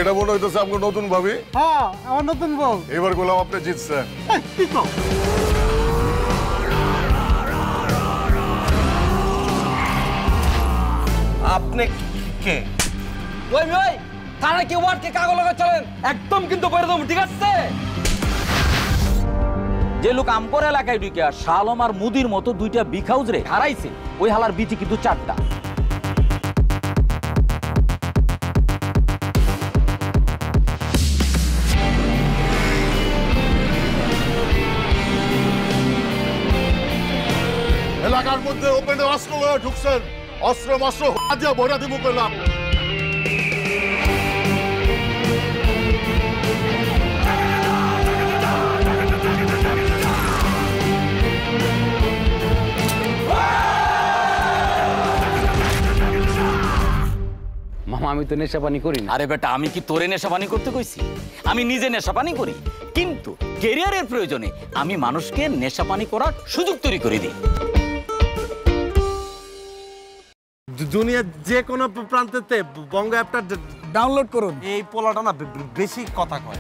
এটা মনে হইতেছে আপনার নতুন ভাবি। হ্যাঁ আমার নতুন বউ। এবার গোলাম আপনি জিতছেন। আপনি কে? ওই থানা কি ওয়ার্ডকে কাগজ লাগা চলেন একদম কিন্তু করে দেবো, ঠিক আছে? যে লোক আমপর এলাকায় ঢুকে শালম আর মুদির মতো দুইটা বিগ হাউস রে হারাইছে, ওই হালার বিটি কিন্তু 4টা। এলাকার মধ্যে ওপেনে অস্ত্র লয়ে ঢুকছেন, অস্ত্র মস্ত্র হাতিয়া ভরা দিব কইলাম। মামা আমি তো নেশা পানি করি না। আরে বেটা, আমি কি তোরে নেশাপানি করতে কইছি? আমি নিজে নেশাপানি করি, কিন্তু ক্যারিয়ারের প্রয়োজনে আমি মানুষকে নেশাপানি করার সুযোগ তৈরি করে দিই। দুনিয়ার যে কোনো প্রান্তেতে বঙ্গ অ্যাপটা ডাউনলোড করুন। এই পোলাটা না বেশি কথা কয়।